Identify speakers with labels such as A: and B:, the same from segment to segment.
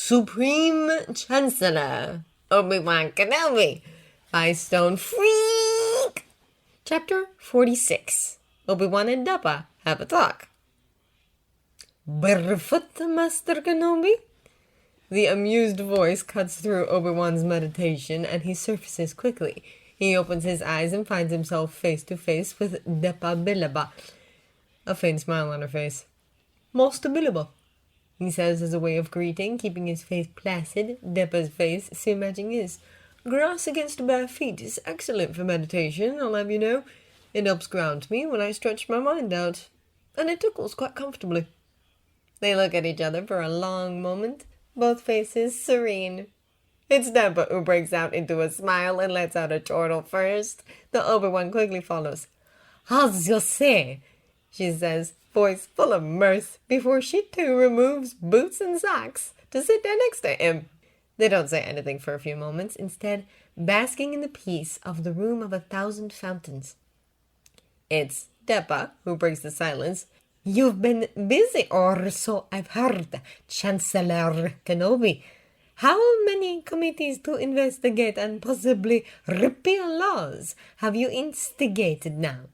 A: Supreme Chancellor Obi-Wan Kenobi by Stone Freak. Chapter 46. Obi-Wan and Dappa have a talk. Barefoot, Master Kenobi? The amused voice cuts through Obi-Wan's meditation, and he surfaces quickly. He opens his eyes and finds himself face to face with Dappa Bilaba. A faint smile on her face. Master Bilaba, he says as a way of greeting, keeping his face placid. Dappa's face soon matching his. Grass against bare feet is excellent for meditation, I'll have you know. It helps ground me when I stretch my mind out, and it tickles quite comfortably. They look at each other for a long moment, both faces serene. It's Dappa who breaks out into a smile and lets out a chortle first. The Obi-Wan quickly follows. As you say, she says, voice full of mirth, before she too removes boots and socks to sit there next to him. They don't say anything for a few moments, instead basking in the peace of the room of 1,000 fountains. It's Dappa who breaks the silence. You've been busy, or so I've heard, Chancellor Kenobi. How many committees to investigate and possibly repeal laws have you instigated now?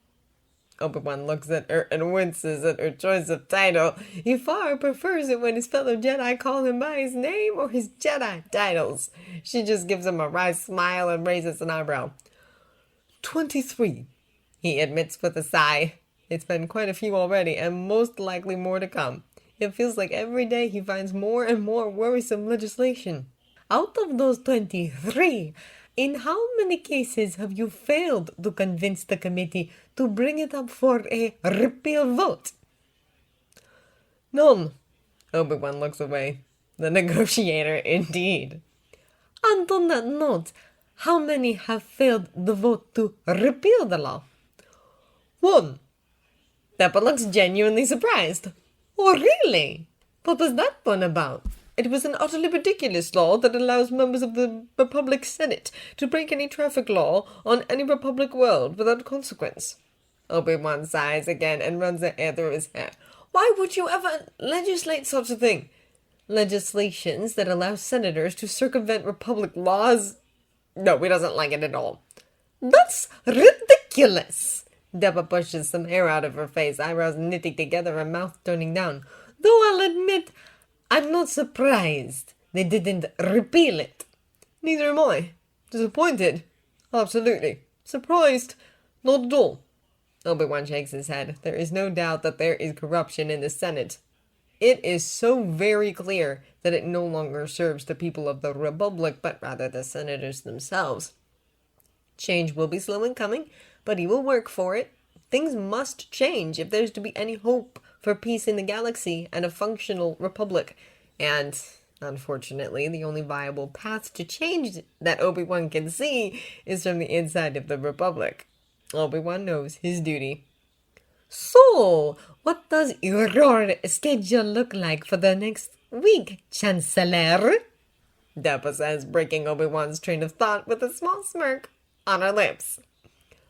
A: Obi-Wan looks at her and winces at her choice of title. He far prefers it when his fellow Jedi call him by his name or his Jedi titles. She just gives him a wry smile and raises an eyebrow. 23, he admits with a sigh. It's been quite a few already, and most likely more to come. It feels like every day he finds more and more worrisome legislation. Out of those 23, in how many cases have you failed to convince the committee to bring it up for a repeal vote? None. Obi-Wan looks away. The negotiator, indeed. And on that note, how many have failed the vote to repeal the law? 1. Dappa looks genuinely surprised. Oh, really? What was that one about? It was an utterly ridiculous law that allows members of the Republic Senate to break any traffic law on any Republic world without consequence. Obi-Wan sighs again and runs a hand through his hair. Why would you ever legislate such a thing? Legislations that allow senators to circumvent Republic laws? No, he doesn't like it at all. That's ridiculous! Dappa pushes some hair out of her face, eyebrows knitting together and mouth turning down. Though I'll admit, I'm not surprised they didn't repeal it. Neither am I. Disappointed? Absolutely. Surprised? Not at all. Obi-Wan shakes his head. There is no doubt that there is corruption in the Senate. It is so very clear that it no longer serves the people of the Republic, but rather the senators themselves. Change will be slow in coming, but he will work for it. Things must change if there's to be any hope for peace in the galaxy and a functional republic. And, unfortunately, the only viable path to change that Obi-Wan can see is from the inside of the Republic. Obi-Wan knows his duty. So, what does your schedule look like for the next week, Chancellor? Dappa says, breaking Obi-Wan's train of thought with a small smirk on her lips.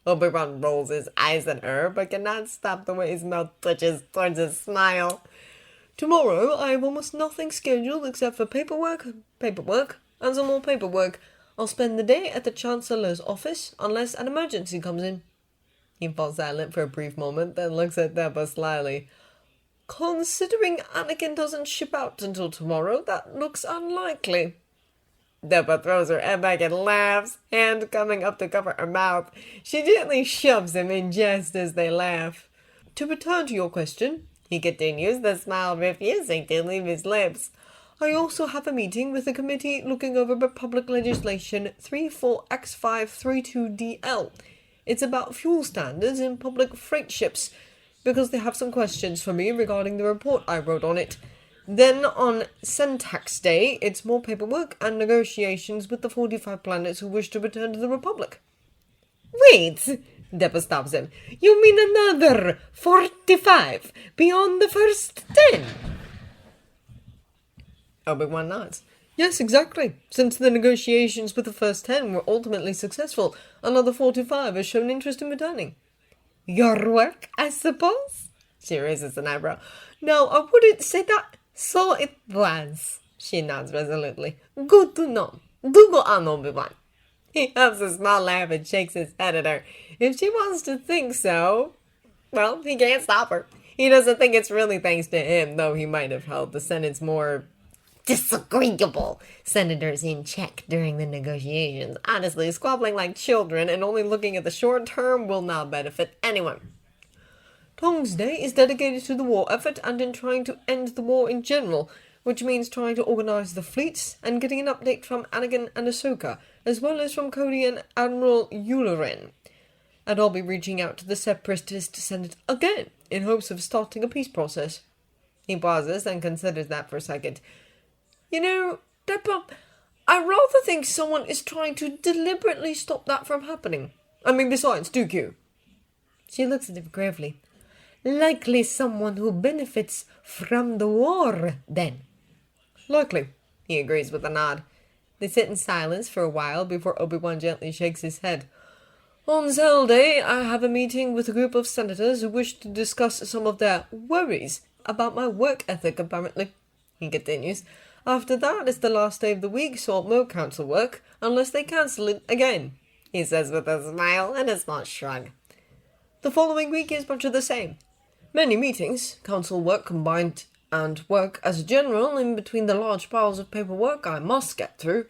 A: Obi-Wan rolls his eyes at her, but cannot stop the way his mouth twitches towards a smile. Tomorrow, I have almost nothing scheduled except for paperwork, and some more paperwork. I'll spend the day at the Chancellor's office, unless an emergency comes in. He falls silent for a brief moment, then looks at Dappa slyly. Considering Anakin doesn't ship out until tomorrow, that looks unlikely. Dappa throws her head back and laughs, hand coming up to cover her mouth. She gently shoves him in jest as they laugh. To return to your question, he continues, the smile refusing to leave his lips. I also have a meeting with the committee looking over Republic legislation 34X532DL. It's about fuel standards in public freight ships, because they have some questions for me regarding the report I wrote on it. Then on Syntax Day, it's more paperwork and negotiations with the 45 planets who wish to return to the Republic. Wait! Dappa stops him. You mean another 45 beyond the first 10? Obi-Wan nods. Yes, exactly. Since the negotiations with the first 10 were ultimately successful, another 45 has shown interest in returning. Your work, I suppose? She raises an eyebrow. No, I wouldn't say that. So it was. She nods resolutely. Good to know. Do go on, Obi-Wan. He has a small laugh and shakes his head at her. If she wants to think so, well, he can't stop her. He doesn't think it's really thanks to him, though he might have held the Senate's more disagreeable senators in check during the negotiations. Honestly, squabbling like children and only looking at the short term will not benefit anyone. Tong's Day is dedicated to the war effort and in trying to end the war in general, which means trying to organize the fleets and getting an update from Anakin and Ahsoka, as well as from Cody and Admiral Yularen. And I'll be reaching out to the Separatist Senate again, in hopes of starting a peace process. He pauses and considers that for a second. You know, Deppa, I rather think someone is trying to deliberately stop that from happening. I mean, besides, Dooku. She looks at him gravely. Likely someone who benefits from the war, then. Likely, he agrees with a nod. They sit in silence for a while before Obi-Wan gently shakes his head. On Zell Day, I have a meeting with a group of senators who wish to discuss some of their worries about my work ethic, apparently. He continues. After that, it's the last day of the week, so no council work, unless they cancel it again, he says with a smile and a small shrug. The following week is much of the same. Many meetings, council work combined, and work as a general in between the large piles of paperwork I must get through.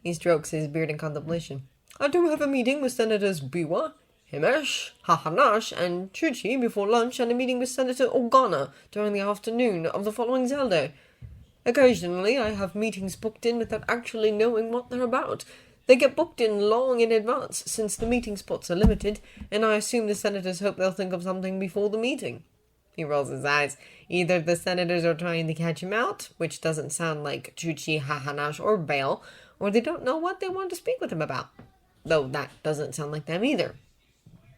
A: He strokes his beard in contemplation. I do have a meeting with Senators Biwa, Himesh, Hahanash, and Chuchi before lunch, and a meeting with Senator Organa during the afternoon of the following Zell Day. Occasionally, I have meetings booked in without actually knowing what they're about. They get booked in long in advance, since the meeting spots are limited, and I assume the senators hope they'll think of something before the meeting. He rolls his eyes. Either the senators are trying to catch him out, which doesn't sound like Chuchi, Hahanash, or Bale, or they don't know what they want to speak with him about. Though that doesn't sound like them either.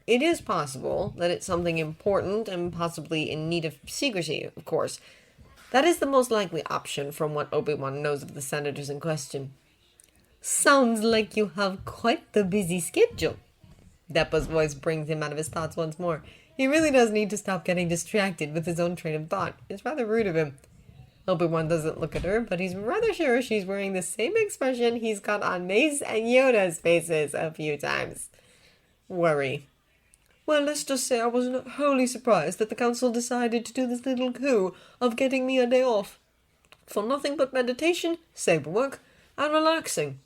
A: It is possible that it's something important and possibly in need of secrecy, of course. That is the most likely option from what Obi-Wan knows of the senators in question. Sounds like you have quite the busy schedule. Deppa's voice brings him out of his thoughts once more. He really does need to stop getting distracted with his own train of thought. It's rather rude of him. Obi-Wan doesn't look at her, but he's rather sure she's wearing the same expression he's got on Mace and Yoda's faces a few times. Worry. Well, let's just say I wasn't wholly surprised that the council decided to do this little coup of getting me a day off. For nothing but meditation, saber work, and relaxing.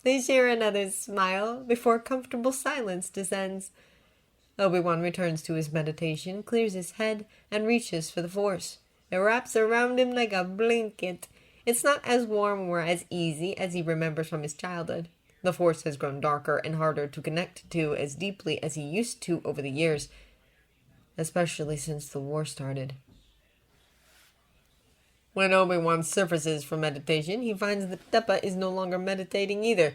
A: They share another smile before comfortable silence descends. Obi-Wan returns to his meditation, clears his head, and reaches for the Force. It wraps around him like a blanket. It's not as warm or as easy as he remembers from his childhood. The Force has grown darker and harder to connect to as deeply as he used to over the years, especially since the war started. When Obi-Wan surfaces from meditation, he finds that Deppa is no longer meditating either.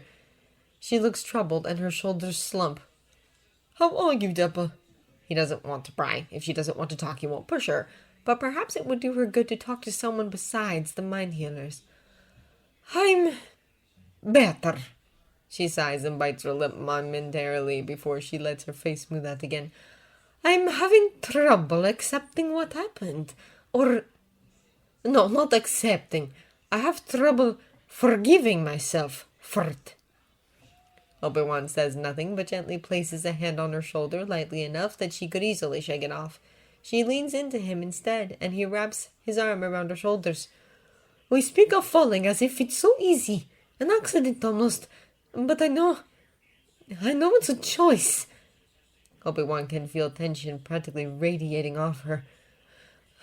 A: She looks troubled and her shoulders slump. How are you, Deppa? He doesn't want to pry. If she doesn't want to talk, he won't push her. But perhaps it would do her good to talk to someone besides the mind healers. I'm better. She sighs and bites her lip momentarily before she lets her face smooth out again. I'm having trouble accepting what happened. Or, no, not accepting. I have trouble forgiving myself for it. Obi-Wan says nothing, but gently places a hand on her shoulder lightly enough that she could easily shake it off. She leans into him instead, and he wraps his arm around her shoulders. We speak of falling as if it's so easy, an accident almost, but I know it's a choice. Obi-Wan can feel tension practically radiating off her.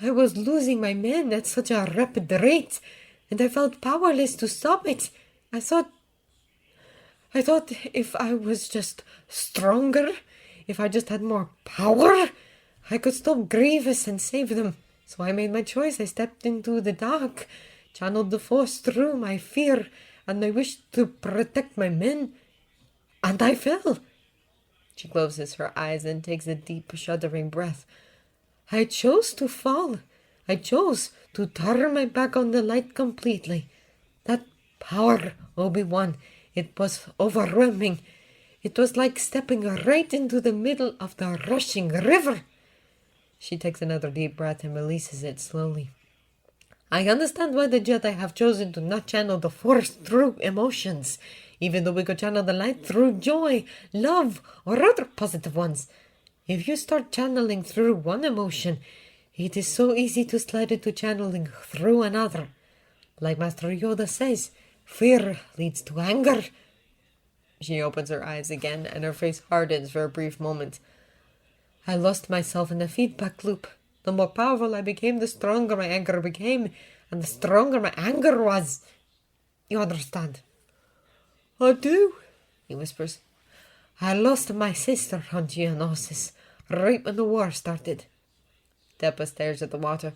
A: I was losing my men at such a rapid rate, and I felt powerless to stop it. I thought if I was just stronger, if I just had more power, I could stop Grievous and save them. So I made my choice. I stepped into the dark, channeled the Force through my fear, and I wished to protect my men. And I fell. She closes her eyes and takes a deep, shuddering breath. I chose to fall. I chose to turn my back on the light completely. That power, Obi-Wan, it was overwhelming. It was like stepping right into the middle of the rushing river. She takes another deep breath and releases it slowly. I understand why the Jedi have chosen to not channel the Force through emotions, even though we could channel the light through joy, love, or other positive ones. If you start channeling through one emotion, it is so easy to slide into channeling through another. Like Master Yoda says, fear leads to anger. She opens her eyes again, and her face hardens for a brief moment. I lost myself in a feedback loop. The more powerful I became, the stronger my anger became, and the stronger my anger was. You understand? I do, he whispers. I lost my sister on Geonosis, right when the war started. Deppa stares at the water.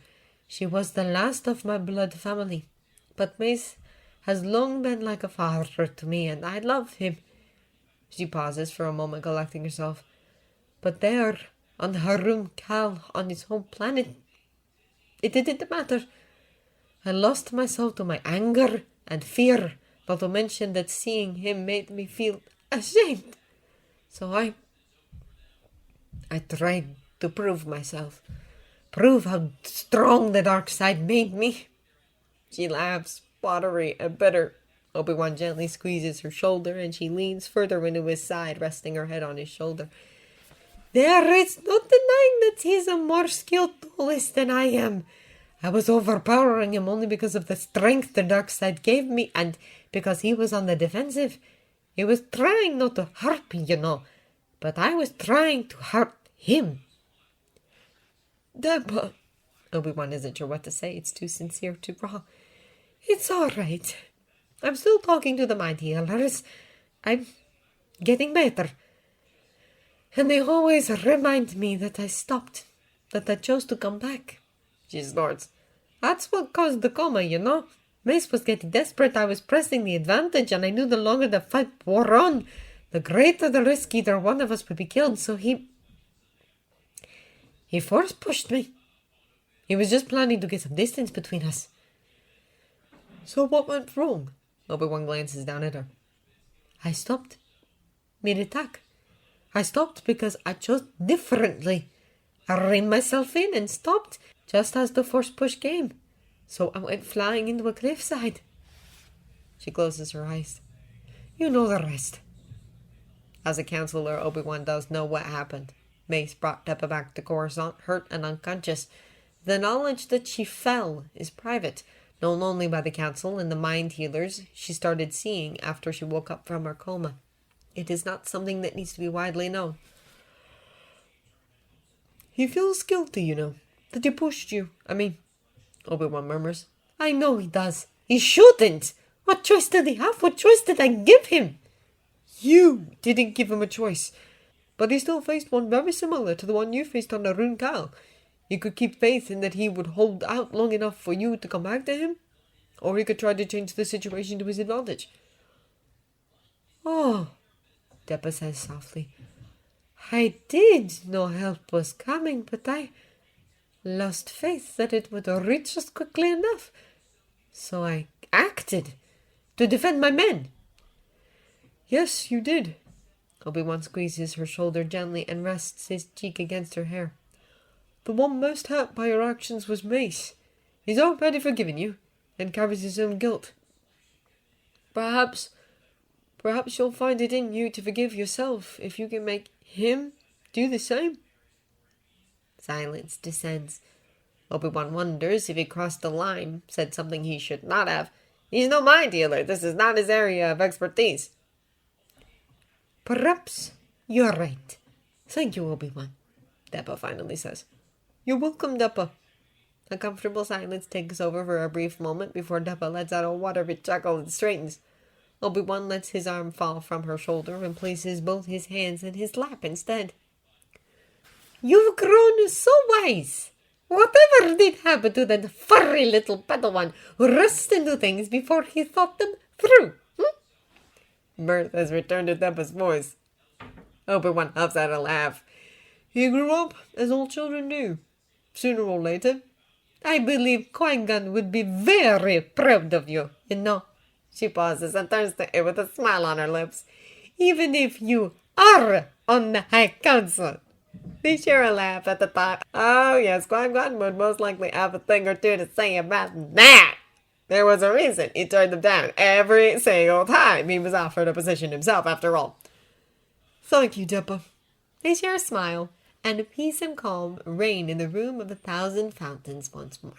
A: She was the last of my blood family, but Mace has long been like a father to me, and I love him. She pauses for a moment, collecting herself. But there, on Harum Kal, on his home planet, it didn't matter. I lost myself to my anger and fear, not to mention that seeing him made me feel ashamed. So I tried to prove myself, prove how strong the dark side made me. She laughs, watery and bitter. Obi-Wan gently squeezes her shoulder, and she leans further into his side, resting her head on his shoulder. There is no denying that he is a more skilled duelist than I am. I was overpowering him only because of the strength the dark side gave me, and because he was on the defensive. He was trying not to hurt me, you know, but I was trying to hurt him. Deppa, Obi-Wan isn't sure what to say. It's too sincere, too raw. It's all right. I'm still talking to the Mind Healers. I'm getting better. And they always remind me that I stopped, that I chose to come back. She snorts. That's what caused the coma, you know. Mace was getting desperate. I was pressing the advantage, and I knew the longer the fight wore on, the greater the risk either one of us would be killed. So he force pushed me. He was just planning to get some distance between us. So what went wrong? Obi-Wan glances down at her. I stopped mid-attack. I stopped because I chose differently. I reined myself in and stopped just as the Force push came. So I went flying into a cliffside. She closes her eyes. You know the rest. As a counselor, Obi-Wan does know what happened. Mace brought Deppa back to Coruscant, hurt and unconscious. The knowledge that she fell is private, known only by the Council and the Mind Healers she started seeing after she woke up from her coma. It is not something that needs to be widely known. He feels guilty, you know, that he pushed you. Obi-Wan murmurs. I know he does. He shouldn't. What choice did he have? What choice did I give him? You didn't give him a choice. But he still faced one very similar to the one you faced on Arun Kal. You could keep faith in that he would hold out long enough for you to come back to him, or he could try to change the situation to his advantage. Oh, Deppa says softly. I did know help was coming, but I lost faith that it would reach us quickly enough. So I acted to defend my men. Yes, you did. Obi-Wan squeezes her shoulder gently and rests his cheek against her hair. The one most hurt by your actions was Mace. He's already forgiven you and carries his own guilt. Perhaps you'll find it in you to forgive yourself if you can make him do the same. Silence descends. Obi-Wan wonders if he crossed the line, said something he should not have. He's no mind healer. This is not his area of expertise. Perhaps you're right. Thank you, Obi-Wan, Deppa finally says. You're welcome, Deppa. A comfortable silence takes over for a brief moment before Deppa lets out a watery chuckle and straightens. Obi-Wan lets his arm fall from her shoulder and places both his hands in his lap instead. You've grown so wise. Whatever did happen to that furry little Padawan who rushed into things before he thought them through? Mirth has returned to Deppa's voice. Obi-Wan huffs out a laugh. He grew up as all children do. Sooner or later, I believe Qui-Gon would be very proud of you, you know. She pauses and turns to him with a smile on her lips. Even if you are on the High Council. They share a laugh at the thought. Oh yes, Qui-Gon would most likely have a thing or two to say about that. There was a reason he turned them down every single time he was offered a position himself, after all. Thank you, Dipper. They share a smile, and peace and calm reign in the room of 1,000 fountains once more.